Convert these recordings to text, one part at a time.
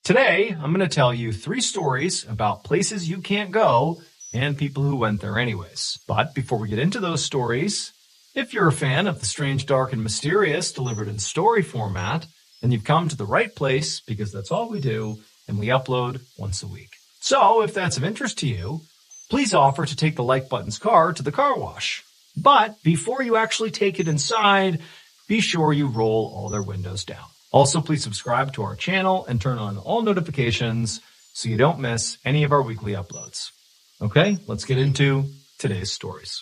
Today, I'm going to tell you 3 stories about places you can't go and people who went there anyways. But before we get into those stories, if you're a fan of the strange, dark, and mysterious delivered in story format, then you've come to the right place because that's all we do, and we upload once a week. So if that's of interest to you, please offer to take the like button's car to the car wash. But before you actually take it inside, be sure you roll all their windows down. Also, please subscribe to our channel and turn on all notifications so you don't miss any of our weekly uploads. Okay, let's get into today's stories.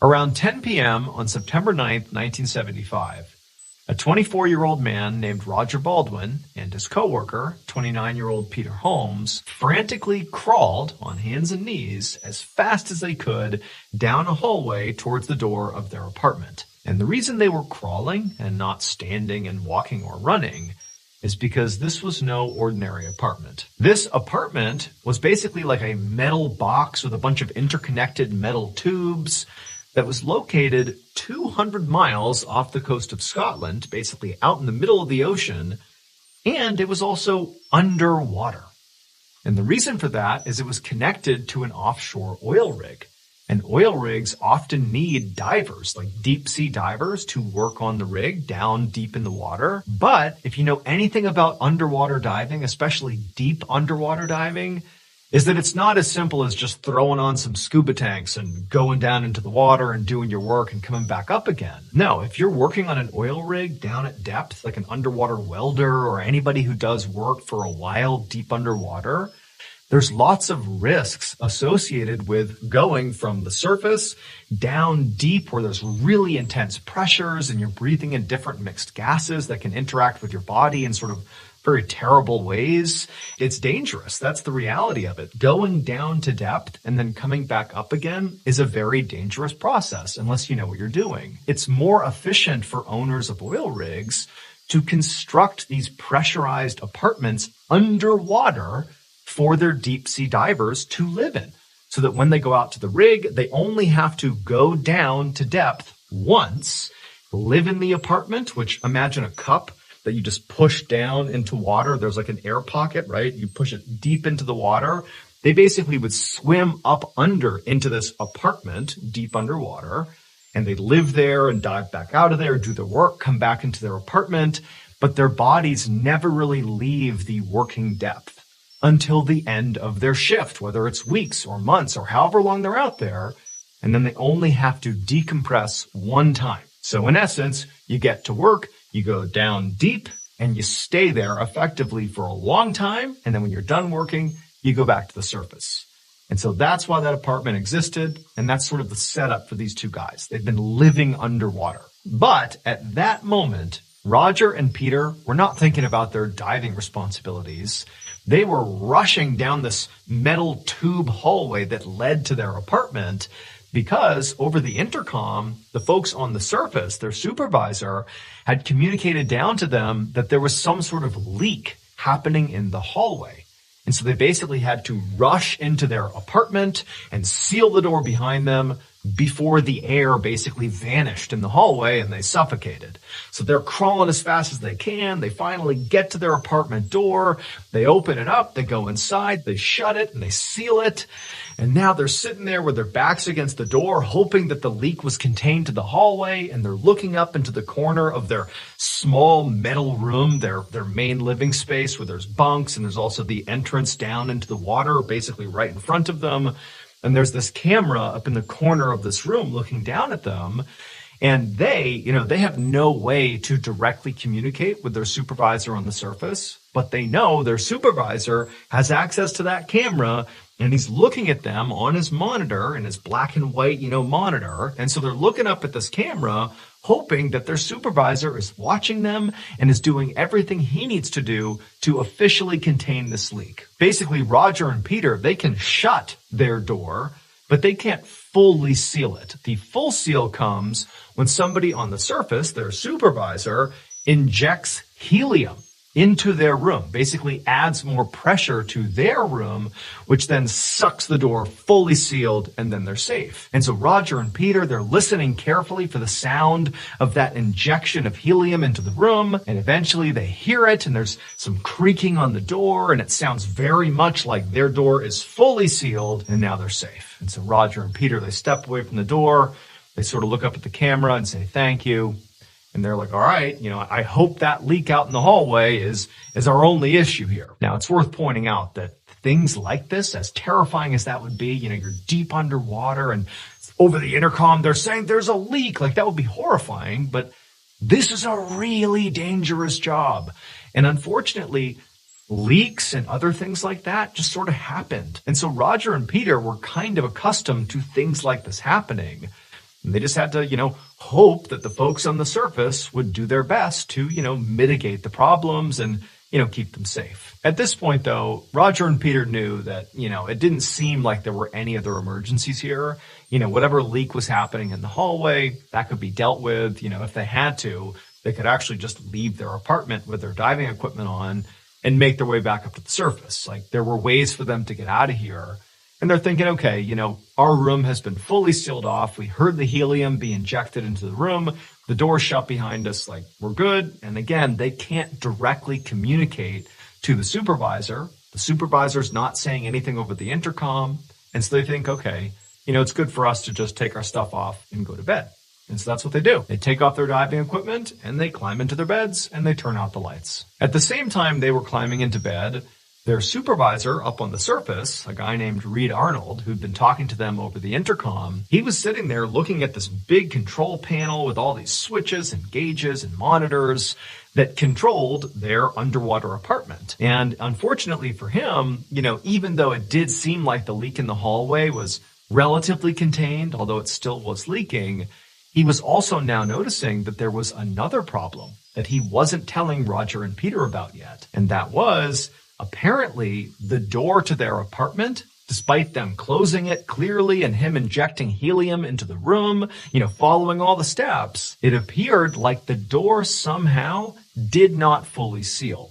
Around 10 p.m. on September 9th, 1975, a 24-year-old man named Roger Baldwin and his coworker, 29-year-old Peter Holmes, frantically crawled on hands and knees as fast as they could down a hallway towards the door of their apartment. And the reason they were crawling and not standing and walking or running is because this was no ordinary apartment. This apartment was basically like a metal box with a bunch of interconnected metal tubes that was located 200 miles off the coast of Scotland, basically out in the middle of the ocean, and it was also underwater. And the reason for that is it was connected to an offshore oil rig. And oil rigs often need divers, like deep sea divers, to work on the rig down deep in the water. But if you know anything about underwater diving, especially deep underwater diving, is that it's not as simple as just throwing on some scuba tanks and going down into the water and doing your work and coming back up again. No, if you're working on an oil rig down at depth, like an underwater welder or anybody who does work for a while deep underwater, there's lots of risks associated with going from the surface down deep where there's really intense pressures and you're breathing in different mixed gases that can interact with your body in sort of very terrible ways. It's dangerous. That's the reality of it. Going down to depth and then coming back up again is a very dangerous process unless you know what you're doing. It's more efficient for owners of oil rigs to construct these pressurized apartments underwater for their deep sea divers to live in, so that when they go out to the rig, they only have to go down to depth once, live in the apartment, which imagine a cup that you just push down into water. There's like an air pocket, right? You push it deep into the water. They basically would swim up under into this apartment deep underwater, and they'd live there and dive back out of there, do their work, come back into their apartment, but their bodies never really leave the working depth until the end of their shift, whether it's weeks or months or however long they're out there, and then they only have to decompress one time. So in essence, you get to work, you go down deep, and you stay there effectively for a long time. And then when you're done working, you go back to the surface. And so that's why that apartment existed. And that's sort of the setup for these two guys. They've been living underwater. But at that moment, Roger and Peter were not thinking about their diving responsibilities. They were rushing down this metal tube hallway that led to their apartment, because over the intercom, the folks on the surface, their supervisor, had communicated down to them that there was some sort of leak happening in the hallway. And so they basically had to rush into their apartment and seal the door behind them before the air basically vanished in the hallway and they suffocated. So they're crawling as fast as they can. They finally get to their apartment door. They open it up. They go inside. They shut it and they seal it. And now they're sitting there with their backs against the door, hoping that the leak was contained to the hallway. And they're looking up into the corner of their small metal room, their main living space, where there's bunks and there's also the entrance down into the water, basically right in front of them. And there's this camera up in the corner of this room looking down at them. And they have no way to directly communicate with their supervisor on the surface, but they know their supervisor has access to that camera and he's looking at them on his monitor, in his black and white, monitor. And so they're looking up at this camera, hoping that their supervisor is watching them and is doing everything he needs to do to officially contain this leak. Basically, Roger and Peter, they can shut their door, but they can't fully seal it. The full seal comes when somebody on the surface, their supervisor, injects helium into their room, basically adds more pressure to their room, which then sucks the door fully sealed, and then they're safe. And so Roger and Peter, they're listening carefully for the sound of that injection of helium into the room, and eventually they hear it, and there's some creaking on the door, and it sounds very much like their door is fully sealed, and now they're safe. And so Roger and Peter, they step away from the door, they sort of look up at the camera and say, "Thank you." And they're like, "All right, I hope that leak out in the hallway is our only issue here." Now, it's worth pointing out that things like this, as terrifying as that would be, you're deep underwater and over the intercom, they're saying there's a leak. Like, that would be horrifying, but this is a really dangerous job. And unfortunately, leaks and other things like that just sort of happened. And so Roger and Peter were kind of accustomed to things like this happening. And they just had to, hope that the folks on the surface would do their best to, mitigate the problems and, keep them safe. At this point, though, Roger and Peter knew that, it didn't seem like there were any other emergencies here. Whatever leak was happening in the hallway, that could be dealt with. If they had to, they could actually just leave their apartment with their diving equipment on and make their way back up to the surface. Like, there were ways for them to get out of here. And they're thinking, okay, our room has been fully sealed off. We heard the helium be injected into the room. The door's shut behind us. Like, we're good. And again, they can't directly communicate to the supervisor. The supervisor's not saying anything over the intercom. And so they think, okay, it's good for us to just take our stuff off and go to bed. And so that's what they do. They take off their diving equipment and they climb into their beds and they turn out the lights. At the same time they were climbing into bed, their supervisor up on the surface, a guy named Reed Arnold, who'd been talking to them over the intercom, he was sitting there looking at this big control panel with all these switches and gauges and monitors that controlled their underwater apartment. And unfortunately for him, even though it did seem like the leak in the hallway was relatively contained, although it still was leaking, he was also now noticing that there was another problem that he wasn't telling Roger and Peter about yet. And that was, apparently, the door to their apartment, despite them closing it clearly and him injecting helium into the room, following all the steps, it appeared like the door somehow did not fully seal,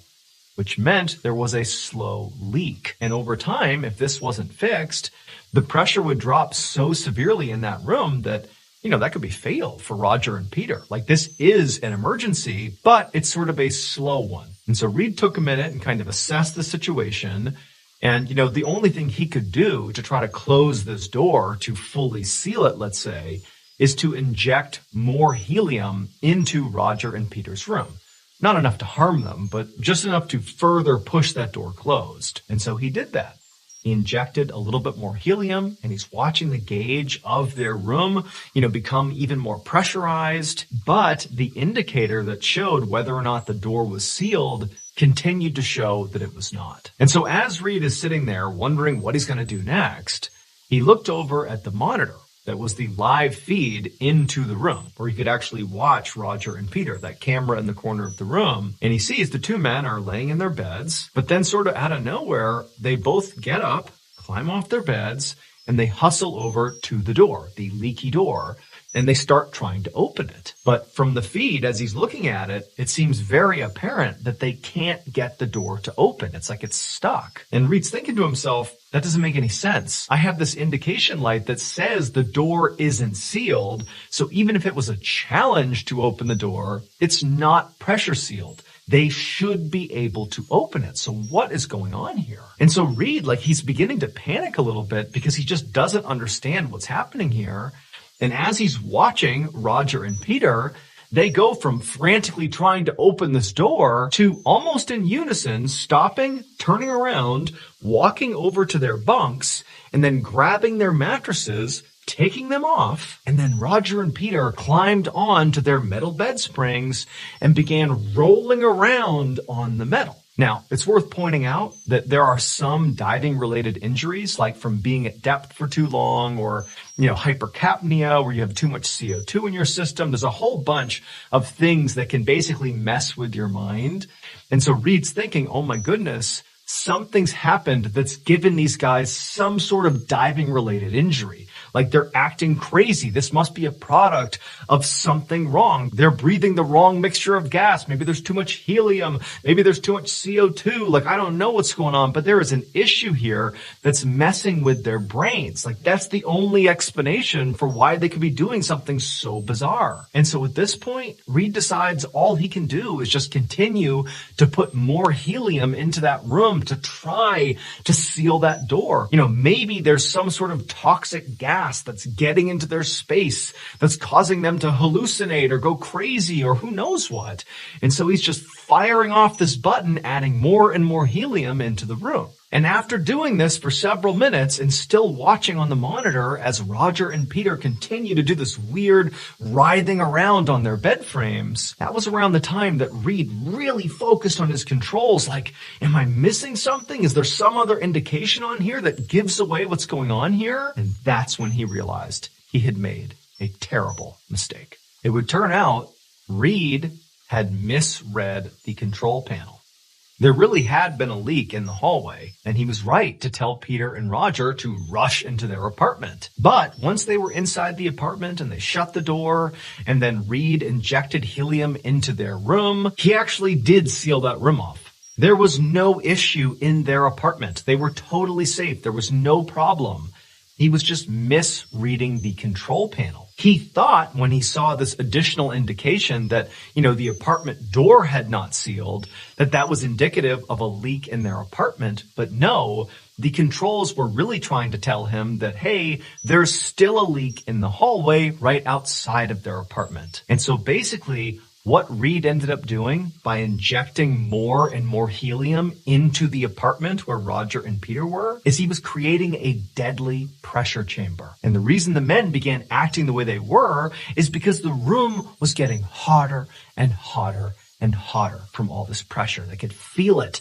which meant there was a slow leak. And over time, if this wasn't fixed, the pressure would drop so severely in that room that that could be fatal for Roger and Peter. Like, this is an emergency, but it's sort of a slow one. And so Reed took a minute and kind of assessed the situation. And, the only thing he could do to try to close this door to fully seal it, let's say, is to inject more helium into Roger and Peter's room. Not enough to harm them, but just enough to further push that door closed. And so he did that. He injected a little bit more helium, and he's watching the gauge of their room, become even more pressurized. But the indicator that showed whether or not the door was sealed continued to show that it was not. And so as Reed is sitting there wondering what he's going to do next, he looked over at the monitor that was the live feed into the room, where he could actually watch Roger and Peter, that camera in the corner of the room. And he sees the two men are laying in their beds, but then sort of out of nowhere, they both get up, climb off their beds, and they hustle over to the door, the leaky door, and they start trying to open it. But from the feed, as he's looking at it, it seems very apparent that they can't get the door to open. It's like it's stuck. And Reed's thinking to himself, that doesn't make any sense. I have this indication light that says the door isn't sealed. So even if it was a challenge to open the door, it's not pressure sealed. They should be able to open it. So what is going on here? And so Reed, he's beginning to panic a little bit because he just doesn't understand what's happening here. And as he's watching Roger and Peter, they go from frantically trying to open this door to almost in unison, stopping, turning around, walking over to their bunks, and then grabbing their mattresses, taking them off. And then Roger and Peter climbed on to their metal bed springs and began rolling around on the metal. Now, it's worth pointing out that there are some diving-related injuries, like from being at depth for too long or, hypercapnia, where you have too much CO2 in your system. There's a whole bunch of things that can basically mess with your mind. And so Reed's thinking, oh my goodness, something's happened that's given these guys some sort of diving-related injury. Like they're acting crazy. This must be a product of something wrong. They're breathing the wrong mixture of gas. Maybe there's too much helium. Maybe there's too much CO2. Like I don't know what's going on, but there is an issue here that's messing with their brains. Like that's the only explanation for why they could be doing something so bizarre. And so at this point, Reed decides all he can do is just continue to put more helium into that room to try to seal that door. Maybe there's some sort of toxic gas that's getting into their space that's causing them to hallucinate or go crazy or who knows what. And so he's just firing off this button, adding more and more helium into the room. And after doing this for several minutes and still watching on the monitor as Roger and Peter continue to do this weird writhing around on their bed frames, that was around the time that Reed really focused on his controls. Like, am I missing something? Is there some other indication on here that gives away what's going on here? And that's when he realized he had made a terrible mistake. It would turn out Reed had misread the control panel. There really had been a leak in the hallway, and he was right to tell Peter and Roger to rush into their apartment. But once they were inside the apartment and they shut the door, and then Reed injected helium into their room, he actually did seal that room off. There was no issue in their apartment. They were totally safe. There was no problem. He was just misreading the control panel. He thought when he saw this additional indication that, the apartment door had not sealed, that was indicative of a leak in their apartment. But no, the controls were really trying to tell him that, hey, there's still a leak in the hallway right outside of their apartment. And so basically, what Reed ended up doing by injecting more and more helium into the apartment where Roger and Peter were is he was creating a deadly pressure chamber. And the reason the men began acting the way they were is because the room was getting hotter and hotter and hotter from all this pressure. They could feel it,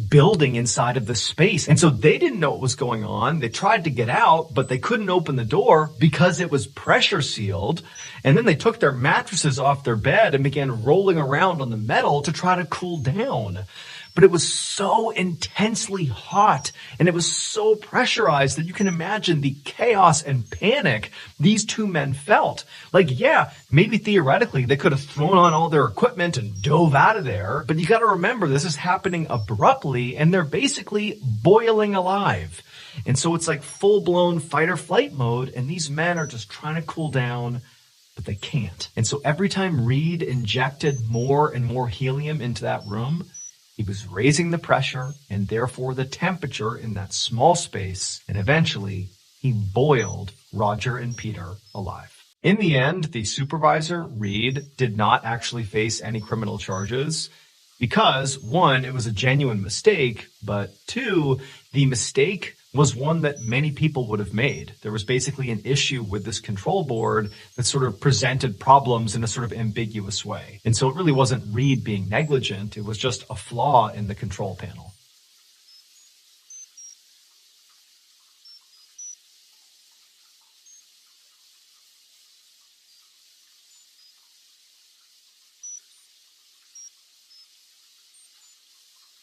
building inside of the space. And so they didn't know what was going on. They tried to get out, but they couldn't open the door because it was pressure sealed. And then they took their mattresses off their bed and began rolling around on the metal to try to cool down. But it was so intensely hot and it was so pressurized that you can imagine the chaos and panic these two men felt. Like, yeah, maybe theoretically they could have thrown on all their equipment and dove out of there. But you got to remember, this is happening abruptly and they're basically boiling alive. And so it's like full-blown fight or flight mode. And these men are just trying to cool down, but they can't. And so every time Reed injected more and more helium into that room, he was raising the pressure and therefore the temperature in that small space, and eventually he boiled Roger and Peter alive. In the end, the supervisor, Reed, did not actually face any criminal charges because, one, it was a genuine mistake, but two, the mistake was one that many people would have made. There was basically an issue with this control board that sort of presented problems in a sort of ambiguous way. And so it really wasn't Reed being negligent. It was just a flaw in the control panel.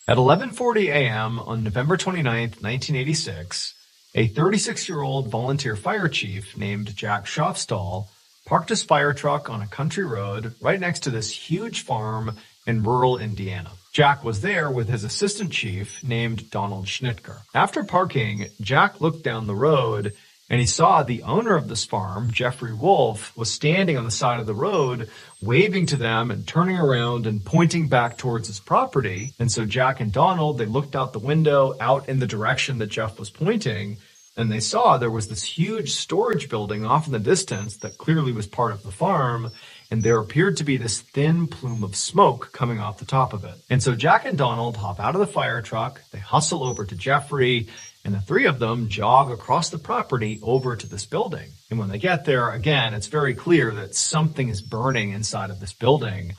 At 11:40 a.m. on November 29th, 1986, a 36-year-old volunteer fire chief named Jack Schoffall parked his fire truck on a country road right next to this huge farm in rural Indiana. Jack was there with his assistant chief named Donald Schnitker. After parking, Jack looked down the road and he saw the owner of this farm, Jeffrey Wolf, was standing on the side of the road, waving to them and turning around and pointing back towards his property. And so Jack and Donald, they looked out the window out in the direction that Jeff was pointing, and they saw there was this huge storage building off in the distance that clearly was part of the farm, and there appeared to be this thin plume of smoke coming off the top of it. And so Jack and Donald hop out of the fire truck, they hustle over to Jeffrey, and the three of them jog across the property over to this building. And when they get there, again, it's very clear that something is burning inside of this building.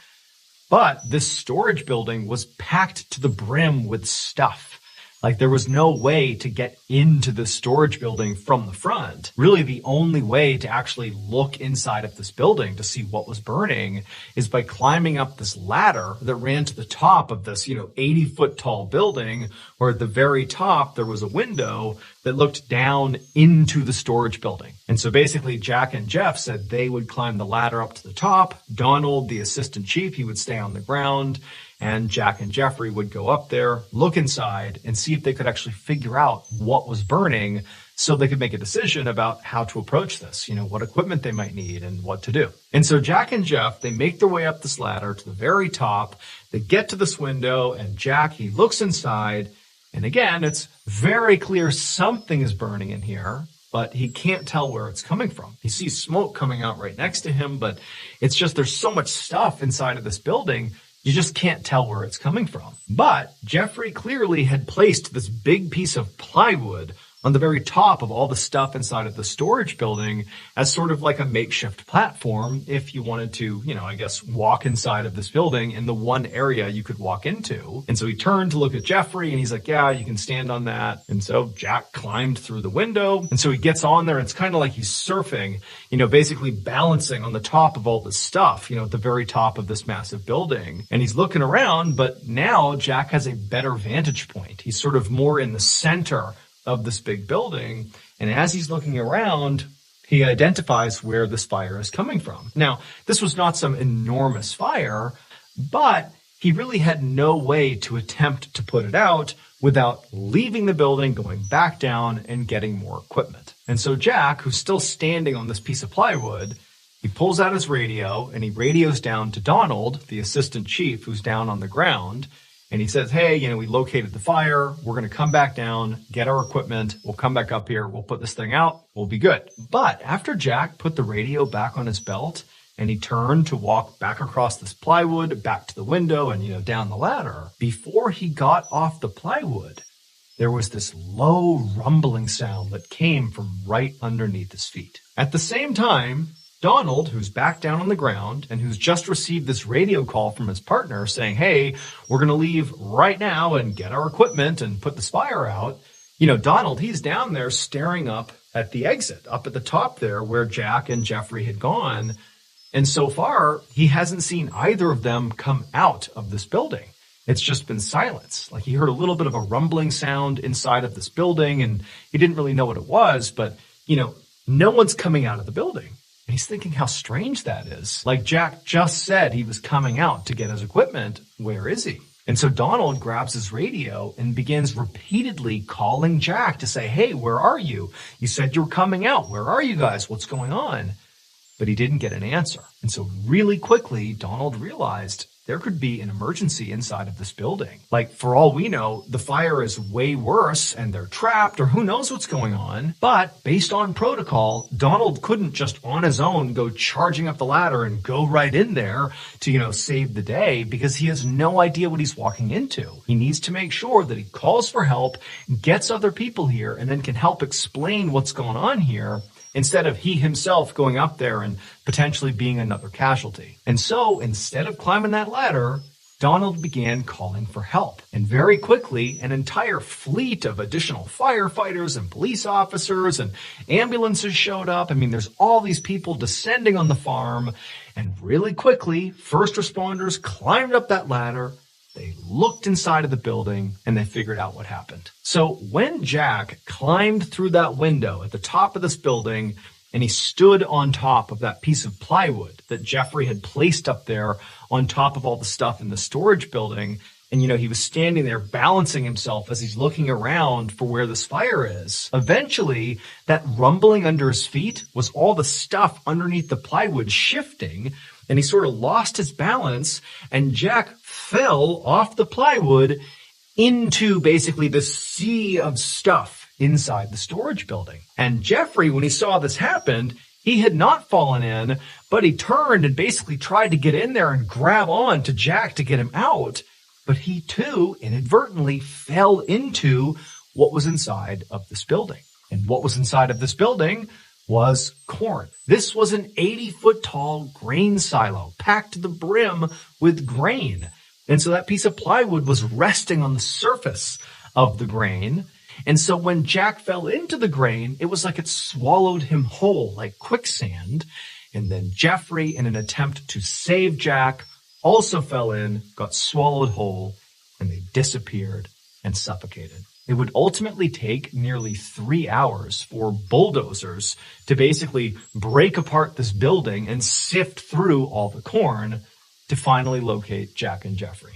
But this storage building was packed to the brim with stuff. Like there was no way to get into the storage building from the front. Really, the only way to actually look inside of this building to see what was burning is by climbing up this ladder that ran to the top of this, 80-foot tall building, where at the very top there was a window that looked down into the storage building. And so basically Jack and Jeff said they would climb the ladder up to the top. Donald, the assistant chief, he would stay on the ground, and Jack and Jeffrey would go up there, look inside, and see if they could actually figure out what was burning so they could make a decision about how to approach this, what equipment they might need and what to do. And so Jack and Jeff, they make their way up this ladder to the very top. They get to this window, and Jack, he looks inside. And again, it's very clear something is burning in here, but he can't tell where it's coming from. He sees smoke coming out right next to him, but it's just there's so much stuff inside of this building, you just can't tell where it's coming from. But Jeffrey clearly had placed this big piece of plywood on the very top of all the stuff inside of the storage building as sort of like a makeshift platform if you wanted to, walk inside of this building in the one area you could walk into. And so he turned to look at Jeffrey and he's like, yeah, you can stand on that. And so Jack climbed through the window. And so he gets on there. And it's kind of like he's surfing, basically balancing on the top of all this stuff, at the very top of this massive building. And he's looking around, but now Jack has a better vantage point. He's sort of more in the center of this big building. And as he's looking around, he identifies where this fire is coming from. Now, this was not some enormous fire, but he really had no way to attempt to put it out without leaving the building, going back down, and getting more equipment. And so Jack, who's still standing on this piece of plywood, he pulls out his radio and he radios down to Donald, the assistant chief, who's down on the ground. And he says, hey, we located the fire. We're going to come back down, get our equipment. We'll come back up here. We'll put this thing out. We'll be good. But after Jack put the radio back on his belt and he turned to walk back across this plywood, back to the window and, down the ladder, before he got off the plywood, there was this low rumbling sound that came from right underneath his feet. At the same time, Donald, who's back down on the ground and who's just received this radio call from his partner saying, hey, we're going to leave right now and get our equipment and put this fire out. Donald, he's down there staring up at the exit, up at the top there where Jack and Jeffrey had gone. And so far, he hasn't seen either of them come out of this building. It's just been silence. Like he heard a little bit of a rumbling sound inside of this building and he didn't really know what it was, but, no one's coming out of the building. And he's thinking how strange that is. Like Jack just said he was coming out to get his equipment. Where is he? And so Donald grabs his radio and begins repeatedly calling Jack to say, hey, where are you? You said you were coming out. Where are you guys? What's going on? But he didn't get an answer. And so really quickly, Donald realized there could be an emergency inside of this building. Like, for all we know, the fire is way worse and they're trapped or who knows what's going on. But based on protocol, Donald couldn't just on his own go charging up the ladder and go right in there to, save the day because he has no idea what he's walking into. He needs to make sure that he calls for help, gets other people here, and then can help explain what's going on here, instead of he himself going up there and potentially being another casualty. And so instead of climbing that ladder, Donald began calling for help. And very quickly, an entire fleet of additional firefighters and police officers and ambulances showed up. There's all these people descending on the farm. And really quickly, first responders climbed up that ladder. They looked inside of the building and they figured out what happened. So when Jack climbed through that window at the top of this building and he stood on top of that piece of plywood that Jeffrey had placed up there on top of all the stuff in the storage building, and he was standing there balancing himself as he's looking around for where this fire is. Eventually, that rumbling under his feet was all the stuff underneath the plywood shifting, and he sort of lost his balance, and Jack fell off the plywood into basically the sea of stuff inside the storage building. And Jeffrey, when he saw this happen, he had not fallen in, but he turned and basically tried to get in there and grab on to Jack to get him out. But he too inadvertently fell into what was inside of this building. And what was inside of this building was corn. This was an 80-foot tall grain silo packed to the brim with grain. And so that piece of plywood was resting on the surface of the grain. And so when Jack fell into the grain, it was like it swallowed him whole, like quicksand. And then Jeffrey, in an attempt to save Jack, also fell in, got swallowed whole, and they disappeared and suffocated. It would ultimately take nearly 3 hours for bulldozers to basically break apart this building and sift through all the corn to finally locate Jack and Jeffrey.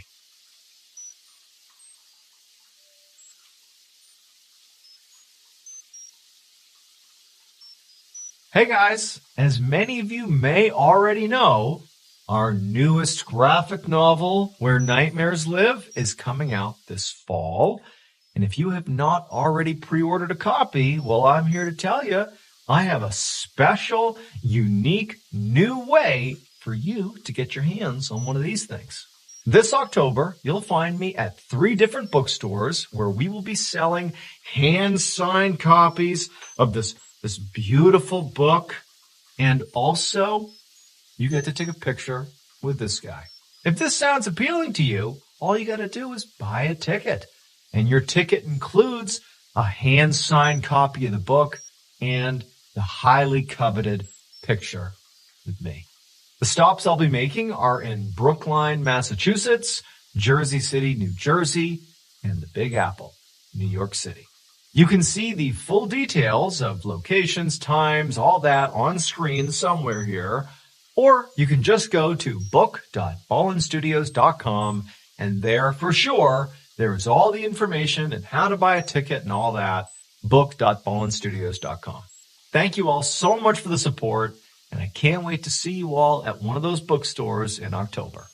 Hey guys, as many of you may already know, our newest graphic novel, Where Nightmares Live, is coming out this fall. And if you have not already pre-ordered a copy, well, I'm here to tell you, I have a special, unique, new way for you to get your hands on one of these things. This October, you'll find me at 3 different bookstores where we will be selling hand-signed copies of this beautiful book. And also, you get to take a picture with this guy. If this sounds appealing to you, all you got to do is buy a ticket. And your ticket includes a hand-signed copy of the book and the highly coveted picture with me. The stops I'll be making are in Brookline, Massachusetts, Jersey City, New Jersey, and the Big Apple, New York City. You can see the full details of locations, times, all that on screen somewhere here, or you can just go to book.ballenstudios.com, and there for sure, there is all the information and how to buy a ticket and all that, book.ballenstudios.com. Thank you all so much for the support, and I can't wait to see you all at one of those bookstores in October.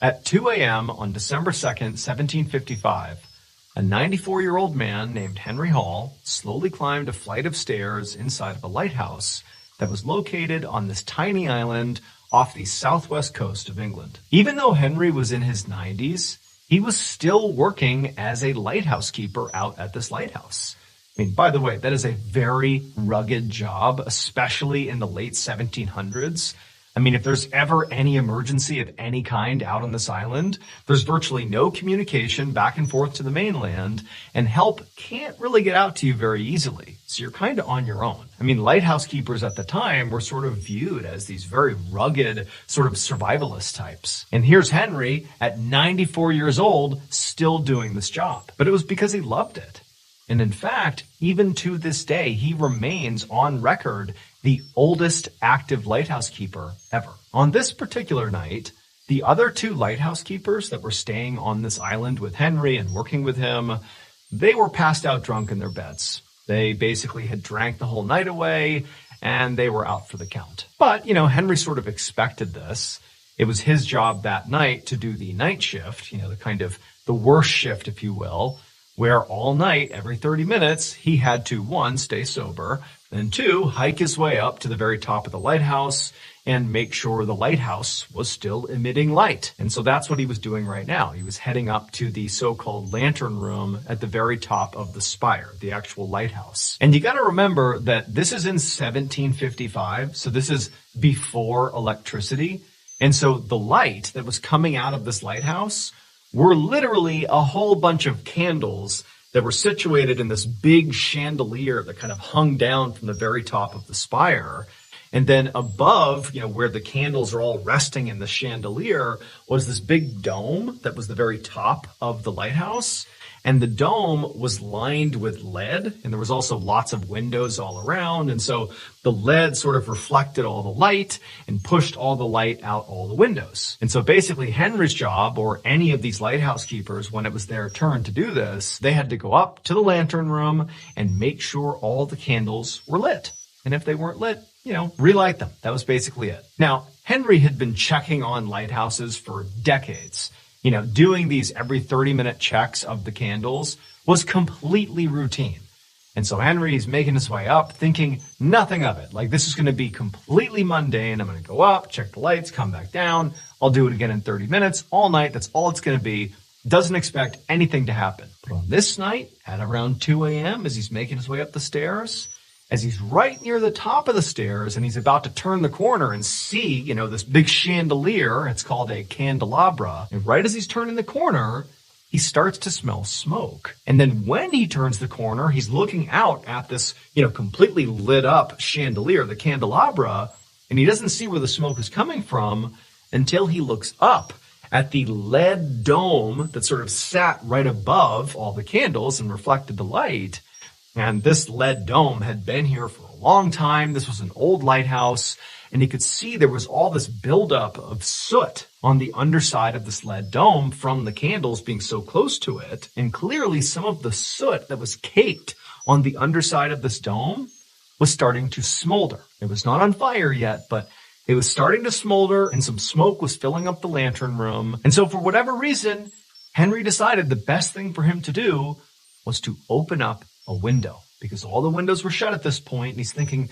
At 2 a.m. on December 2nd, 1755, a 94-year-old man named Henry Hall slowly climbed a flight of stairs inside of a lighthouse that was located on this tiny island off the southwest coast of England. Even though Henry was in his 90s, he was still working as a lighthouse keeper out at this lighthouse. I mean, by the way, that is a very rugged job, especially in the late 1700s. I mean, if there's ever any emergency of any kind out on this island, there's virtually no communication back and forth to the mainland, and help can't really get out to you very easily. So you're kind of on your own. I mean, lighthouse keepers at the time were sort of viewed as these very rugged, sort of survivalist types. And here's Henry at 94 years old, still doing this job. But it was because he loved it. And in fact, even to this day, he remains on record the oldest active lighthouse keeper ever. On this particular night, the other 2 lighthouse keepers that were staying on this island with Henry and working with him, they were passed out drunk in their beds. They basically had drank the whole night away, and they were out for the count. But, Henry sort of expected this. It was his job that night to do the night shift, the kind of the worst shift, if you will, where all night, every 30 minutes, he had to, 1, stay sober, and 2, hike his way up to the very top of the lighthouse and make sure the lighthouse was still emitting light. And so that's what he was doing right now. He was heading up to the so-called lantern room at the very top of the spire, the actual lighthouse. And you got to remember that this is in 1755, so this is before electricity. And so the light that was coming out of this lighthouse were literally a whole bunch of candles that were situated in this big chandelier that kind of hung down from the very top of the spire. And then above, where the candles are all resting in the chandelier, was this big dome that was the very top of the lighthouse. And the dome was lined with lead, and there was also lots of windows all around. And so the lead sort of reflected all the light and pushed all the light out all the windows. And so basically Henry's job, or any of these lighthouse keepers, when it was their turn to do this, they had to go up to the lantern room and make sure all the candles were lit. And if they weren't lit, relight them. That was basically it. Now, Henry had been checking on lighthouses for decades. Doing these every 30-minute checks of the candles was completely routine. And so Henry's making his way up, thinking nothing of it. Like, this is going to be completely mundane. I'm going to go up, check the lights, come back down. I'll do it again in 30 minutes, all night. That's all it's going to be. Doesn't expect anything to happen. But on this night, at around 2 a.m., as he's making his way up the stairs, as he's right near the top of the stairs and he's about to turn the corner and see, this big chandelier, it's called a candelabra. And right as he's turning the corner, he starts to smell smoke. And then when he turns the corner, he's looking out at this, completely lit up chandelier, the candelabra, and he doesn't see where the smoke is coming from until he looks up at the lead dome that sort of sat right above all the candles and reflected the light. And this lead dome had been here for a long time. This was an old lighthouse, and he could see there was all this buildup of soot on the underside of this lead dome from the candles being so close to it. And clearly some of the soot that was caked on the underside of this dome was starting to smolder. It was not on fire yet, but it was starting to smolder, and some smoke was filling up the lantern room. And so for whatever reason, Henry decided the best thing for him to do was to open up a window, because all the windows were shut at this point, and he's thinking,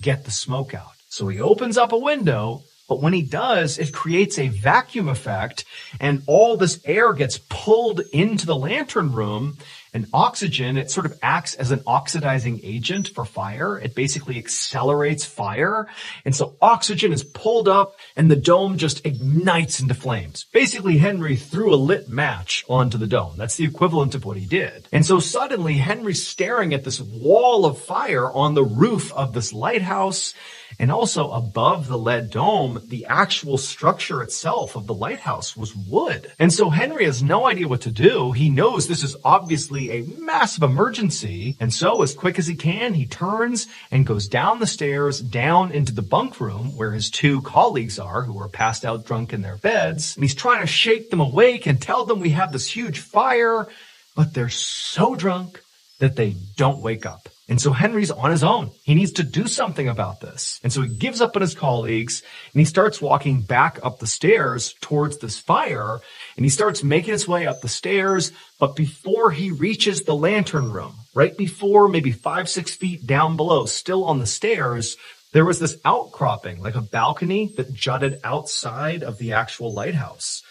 get the smoke out. So he opens up a window, but when he does, it creates a vacuum effect, and all this air gets pulled into the lantern room, and oxygen, it sort of acts as an oxidizing agent for fire. It basically accelerates fire. And so oxygen is pulled up and the dome just ignites into flames. Basically, Henry threw a lit match onto the dome. That's the equivalent of what he did. And so suddenly Henry's staring at this wall of fire on the roof of this lighthouse, and also above the lead dome, the actual structure itself of the lighthouse was wood. And so Henry has no idea what to do. He knows this is obviously a massive emergency. And so as quick as he can, he turns and goes down the stairs, down into the bunk room where his two colleagues are, who are passed out drunk in their beds. And he's trying to shake them awake and tell them we have this huge fire, but they're so drunk that they don't wake up. And so Henry's on his own. He needs to do something about this. And so he gives up on his colleagues and he starts walking back up the stairs towards this fire, and he starts making his way up the stairs. But before he reaches the lantern room, right before maybe 5-6 feet down below, still on the stairs, there was this outcropping, like a balcony that jutted outside of the actual lighthouse.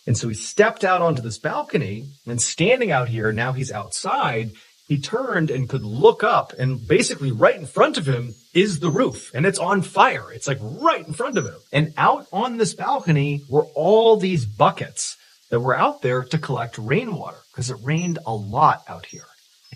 And so he stepped out onto this balcony, and standing out here, now he's outside, he turned and could look up, and basically right in front of him is the roof, and it's on fire. It's like right in front of him. And out on this balcony were all these buckets that were out there to collect rainwater, because it rained a lot out here.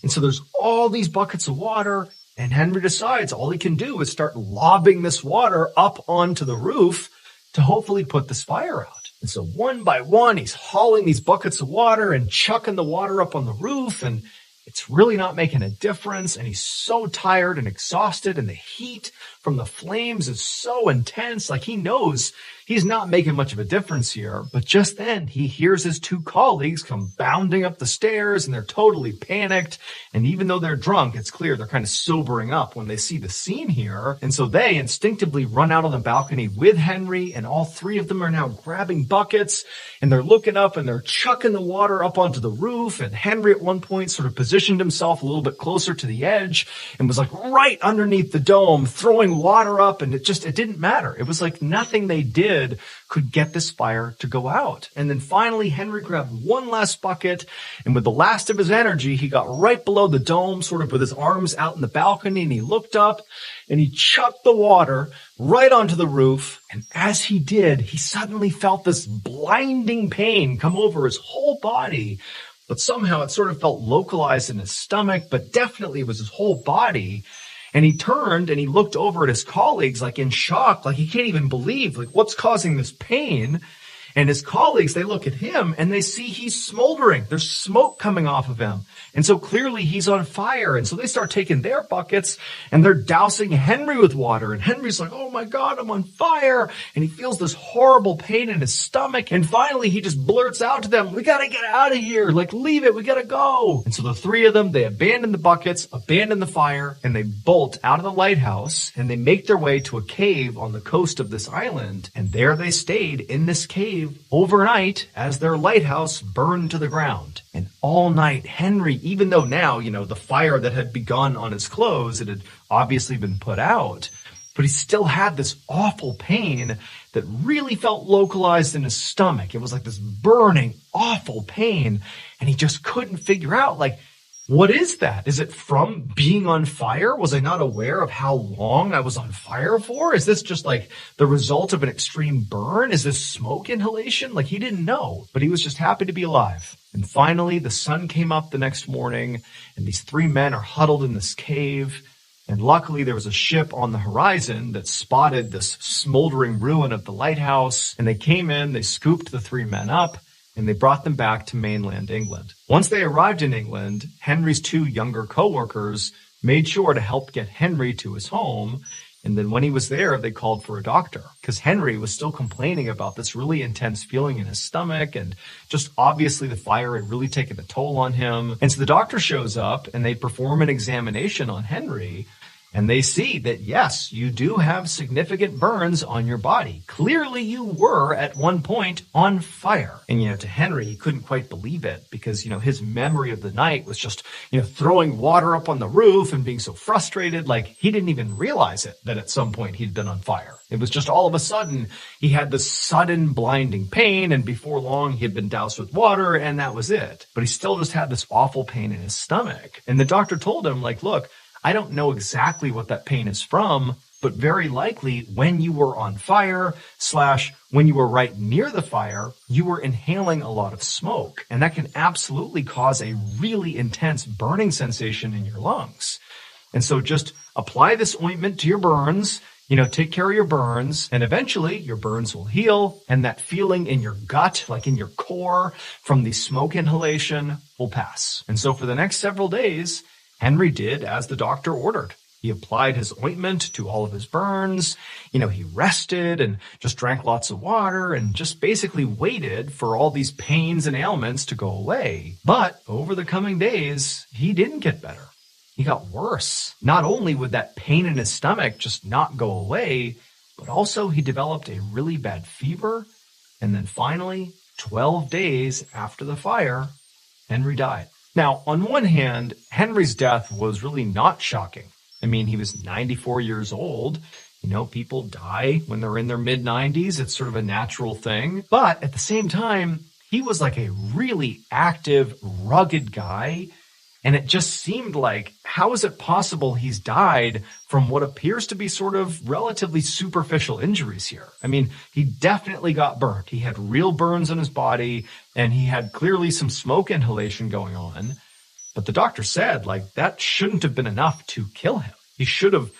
And so there's all these buckets of water, and Henry decides all he can do is start lobbing this water up onto the roof to hopefully put this fire out. And so one by one, he's hauling these buckets of water and chucking the water up on the roof, and it's really not making a difference, and he's so tired and exhausted, and the heat from the flames is so intense. Like, he knows he's not making much of a difference here. But just then he hears his two colleagues come bounding up the stairs, and they're totally panicked. And even though they're drunk, it's clear they're kind of sobering up when they see the scene here. And so they instinctively run out on the balcony with Henry, and all three of them are now grabbing buckets, and they're looking up and they're chucking the water up onto the roof. And Henry at one point sort of positioned himself a little bit closer to the edge and was like right underneath the dome, throwing water up, and it didn't matter. It was like nothing they did could get this fire to go out. And then finally, Henry grabbed one last bucket, and with the last of his energy, he got right below the dome, sort of with his arms out in the balcony, and he looked up and he chucked the water right onto the roof. And as he did, he suddenly felt this blinding pain come over his whole body. But somehow it sort of felt localized in his stomach, but definitely it was his whole body. And he turned and he looked over at his colleagues, like in shock, like he can't even believe, like, what's causing this pain? And his colleagues, they look at him and they see he's smoldering. There's smoke coming off of him. And so clearly he's on fire. And so they start taking their buckets and they're dousing Henry with water. And Henry's like, oh my God, I'm on fire. And he feels this horrible pain in his stomach. And finally he just blurts out to them, we got to get out of here. Like, leave it. We got to go. And so the three of them, they abandon the buckets, abandon the fire, and they bolt out of the lighthouse, and they make their way to a cave on the coast of this island. And there they stayed in this cave overnight as their lighthouse burned to the ground. And all night, Henry, even though now, the fire that had begun on his clothes, it had obviously been put out, but he still had this awful pain that really felt localized in his stomach. It was like this burning, awful pain. And he just couldn't figure out, like, what is that? Is it from being on fire? Was I not aware of how long I was on fire for? Is this just like the result of an extreme burn? Is this smoke inhalation? Like, he didn't know, but he was just happy to be alive. And finally, the sun came up the next morning, and these three men are huddled in this cave. And luckily, there was a ship on the horizon that spotted this smoldering ruin of the lighthouse. And they came in, they scooped the three men up, and they brought them back to mainland England. Once they arrived in England, Henry's two younger co-workers made sure to help get Henry to his home. And then when he was there, they called for a doctor because Henry was still complaining about this really intense feeling in his stomach. And just obviously the fire had really taken a toll on him. And so the doctor shows up and they perform an examination on Henry. And they see that, yes, you do have significant burns on your body. Clearly, you were at one point on fire. And, to Henry, he couldn't quite believe it because, his memory of the night was just, throwing water up on the roof and being so frustrated. Like, he didn't even realize it that at some point he'd been on fire. It was just all of a sudden he had this sudden blinding pain. And before long, he had been doused with water and that was it. But he still just had this awful pain in his stomach. And the doctor told him, look, I don't know exactly what that pain is from, but very likely when you were on fire / when you were right near the fire, you were inhaling a lot of smoke. And that can absolutely cause a really intense burning sensation in your lungs. And so just apply this ointment to your burns, take care of your burns, and eventually your burns will heal. And that feeling in your gut, like in your core from the smoke inhalation, will pass. And so for the next several days, Henry did as the doctor ordered. He applied his ointment to all of his burns. He rested and just drank lots of water and just basically waited for all these pains and ailments to go away. But over the coming days, he didn't get better. He got worse. Not only would that pain in his stomach just not go away, but also he developed a really bad fever. And then finally, 12 days after the fire, Henry died. Now, on one hand, Henry's death was really not shocking. I mean, he was 94 years old. People die when they're in their mid-90s. It's sort of a natural thing. But at the same time, he was like a really active, rugged guy. And it just seemed like, how is it possible he's died from what appears to be sort of relatively superficial injuries here? I mean, he definitely got burnt. He had real burns on his body, and he had clearly some smoke inhalation going on. But the doctor said, that shouldn't have been enough to kill him. He should have,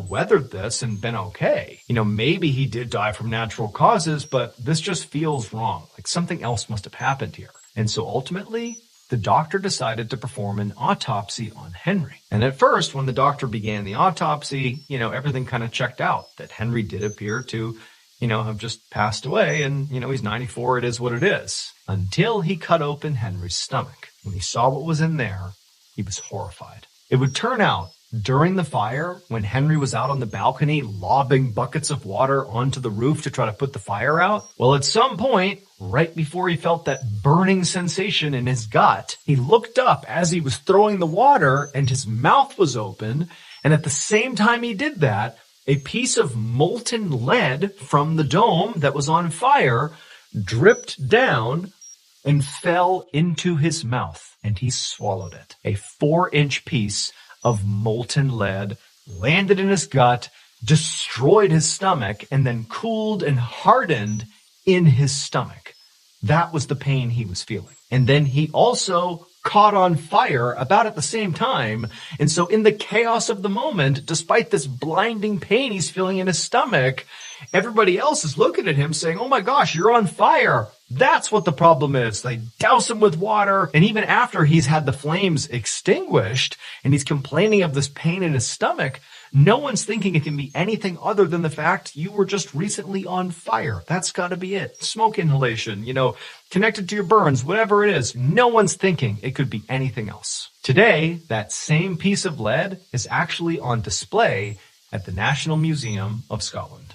weathered this and been okay. Maybe he did die from natural causes, but this just feels wrong. Like something else must have happened here. And so ultimately, the doctor decided to perform an autopsy on Henry. And at first, when the doctor began the autopsy, everything kind of checked out, that Henry did appear to, have just passed away. And, he's 94. It is what it is. Until he cut open Henry's stomach. When he saw what was in there, he was horrified. It would turn out during the fire, when Henry was out on the balcony lobbing buckets of water onto the roof to try to put the fire out, well, at some point, right before he felt that burning sensation in his gut, he looked up as he was throwing the water and his mouth was open. And at the same time he did that, a piece of molten lead from the dome that was on fire dripped down and fell into his mouth, and he swallowed it. A 4-inch piece of molten lead landed in his gut, destroyed his stomach, and then cooled and hardened in his stomach. That was the pain he was feeling. And then he also caught on fire about at the same time. And so in the chaos of the moment, despite this blinding pain he's feeling in his stomach, everybody else is looking at him saying, oh my gosh, you're on fire. That's what the problem is. They douse him with water. And even after he's had the flames extinguished and he's complaining of this pain in his stomach, no one's thinking it can be anything other than the fact you were just recently on fire. That's got to be it. Smoke inhalation, connected to your burns, whatever it is. No one's thinking it could be anything else. Today, that same piece of lead is actually on display at the National Museum of Scotland.